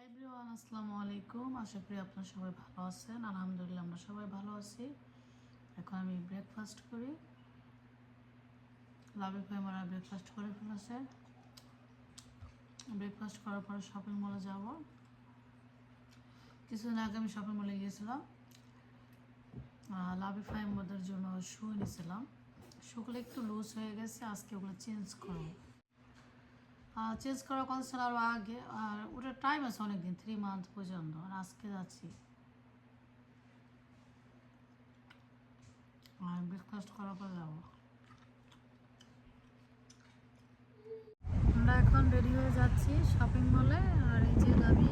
Everyone, আসসালামু আলাইকুম। আশা করি আপনারা সবাই ভালো আছেন। আলহামদুলিল্লাহ আমরা সবাই ভালো আছি। এখন আমি ব্রেকফাস্ট করি। লাভি ভাই মারা ব্রেকফাস্ট করে ফেলেছে। ব্রেকফাস্ট করার পরে শপিং মলে যাব। কিছুদিন আগে আমি শপিং মলে গিয়েছিলাম। লাভি ভাই আমাদের জন্য শু নিয়েছিলাম। শুগুলো একটু লুজ হয়ে গেছে, আজকে ওগুলো চেঞ্জ করবো। চেঞ্জ করার কথা আরও আগে, আর ওটার টাইম আছে অনেকদিন, 3 মান্থ পর্যন্ত। আর আজকে যাচ্ছি আর ব্রেকফাস্ট করার পর যাবো। আমরা এখন রেডি হয়ে যাচ্ছি শপিং মলে। আর এই যে লাভি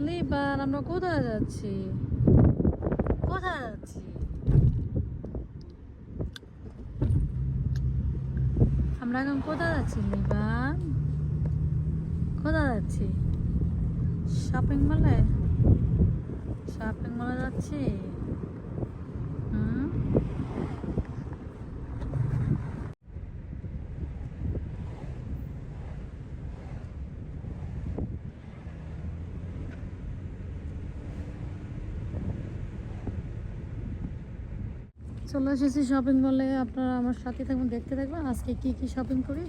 লিবান, আমরা কোথায় যাচ্ছি? কোথায় যাচ্ছি? আমরা এখন কোথায় যাচ্ছি লিবান? কোথায় যাচ্ছি? শপিং মলে। শপিং মলে যাচ্ছি। হুম, চলে এসেছি শপিং মলে। আপনারা আমার সাথে থাকবেন, দেখতে থাকবেন আজকে কি কি শপিং করি।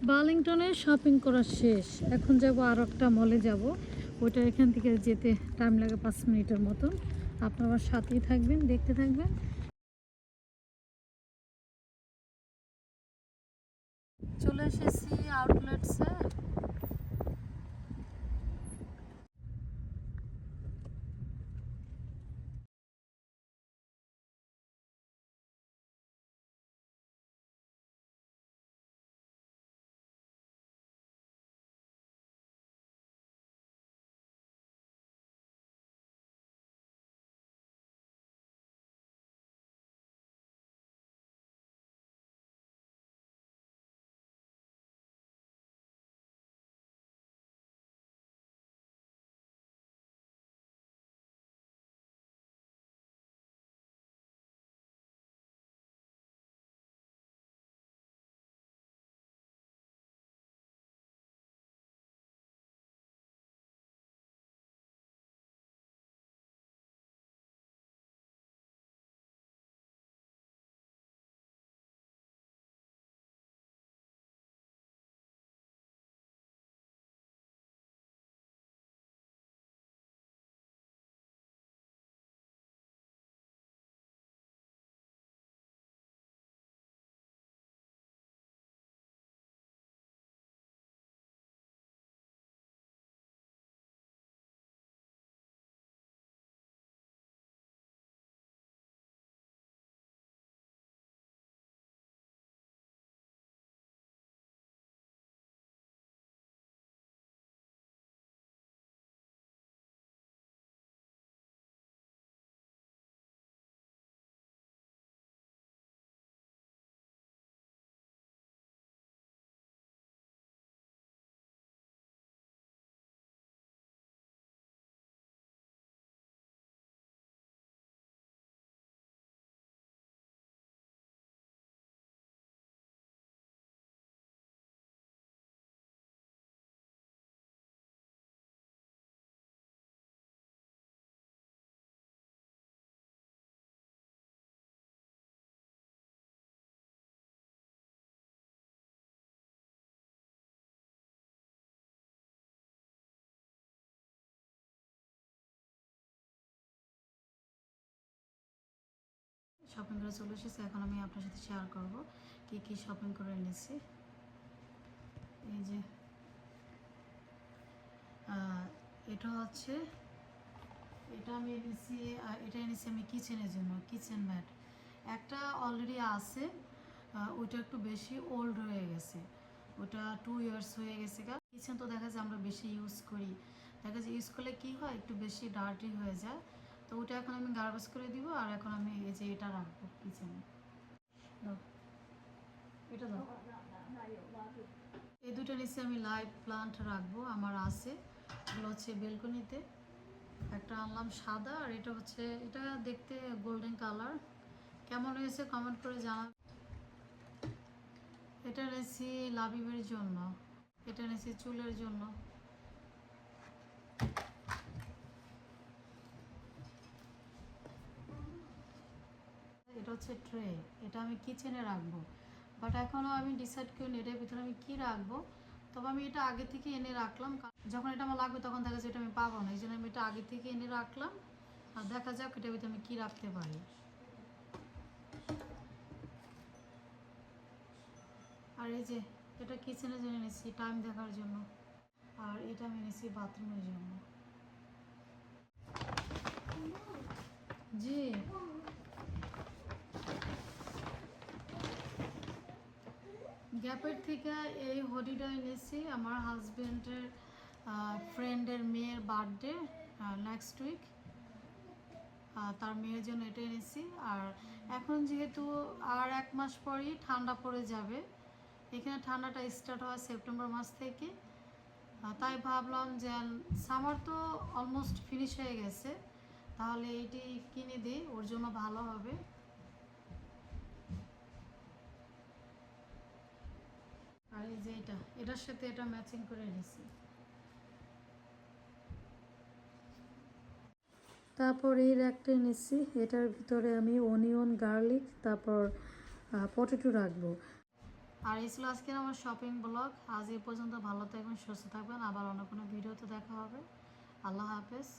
বার্লিংটনে শপিং করা শেষ। এখন যাব আর একটা মলে যাব, ওইটা এখান থেকে যেতে টাইম লাগে 5 মিনিটের মতন। আপনারা সাথেই থাকবেন, দেখতে থাকবেন। চলে এসেছি আউটলেটসে। শপিং করে চলে এসেছি। এখন আমি আপনার সাথে শেয়ার করব কি কি শপিং করে এনেছি। এই যে এটা হচ্ছে, এটা আমি এনেছি, এটা এনেছি আমি কিচেনের জন্য, কিচেন ম্যাট। একটা অলরেডি আছে, ওইটা একটু বেশি ওল্ড হয়ে গেছে, ওটা 2 ইয়ার্স হয়ে গেছে। কিচেন তো দেখা যায় আমরা বেশি ইউজ করি, দেখা যায় ইউজ করলে কী হয় একটু বেশি ডার্টি হয়ে যায়, তো ওটা এখন আমি গার্বেজ করে দিব। আর এখন আমি এই যে এটা রাখবো কিচেনে। এটা দাও। এই দুটো নিচে আমি লাইভ প্লান্ট রাখবো, আমার আছে। এগুলো হচ্ছে বেলকনিতে। একটা আনলাম সাদা, আর এটা হচ্ছে, এটা দেখতে গোল্ডেন কালার। কেমন হয়েছে কমেন্ট করে জানা। এটা নিয়েছি লাবিবের জন্য, এটা নিয়েছি চুলের জন্য। এটা হচ্ছে ট্রে, এটা আমি কিচেনে রাখবো, বাট এখনও আমি ডিসাইড করিনি এটার ভিতরে আমি কী রাখবো। তবে আমি এটা আগে থেকে এনে রাখলাম, যখন এটা আমার লাগবে তখন দেখা যায় এটা আমি পাবো না, এই জন্য আমি এটা আগে থেকে এনে রাখলাম। আর দেখা যাক এটার ভিতরে আমি কী রাখতে পারি। আর এই যে এটা কিচেনের জন্য এনেছি, টাইম দেখার জন্য। আর এটা আমি এনেছি বাথরুমের জন্য। জি, গ্যাপের থেকে এই হডিটা এনেছি আমার হাজব্যান্ডের ফ্রেন্ডের মেয়ের বার্থডে নেক্সট উইক, তার মেয়ের জন্য এটা এনেছি। আর এখন যেহেতু আর 1 মাস পরই ঠান্ডা পড়ে যাবে, এখানে ঠান্ডাটা স্টার্ট হয় সেপ্টেম্বর মাস থেকে, তাই ভাবলাম যে সামার তো অলমোস্ট ফিনিশ হয়ে গেছে, তাহলে এটি কিনে দিই, ওর জন্য ভালো হবে। আর এই যে এটার সাথে এটা ম্যাচিং করে এনেছি। তারপর এই র্যাকটা এনেছি, এটার ভিতরে আমি অনিয়ন, গার্লিক, তারপর পটেটো রাখবো। আর এই ছিল আজকের আমার শপিং ব্লগ। আজ এই পর্যন্ত। ভালো থাকবেন, সুস্থ থাকবেন। আবার অন্য কোনো ভিডিওতে দেখা হবে। আল্লাহ হাফেজ।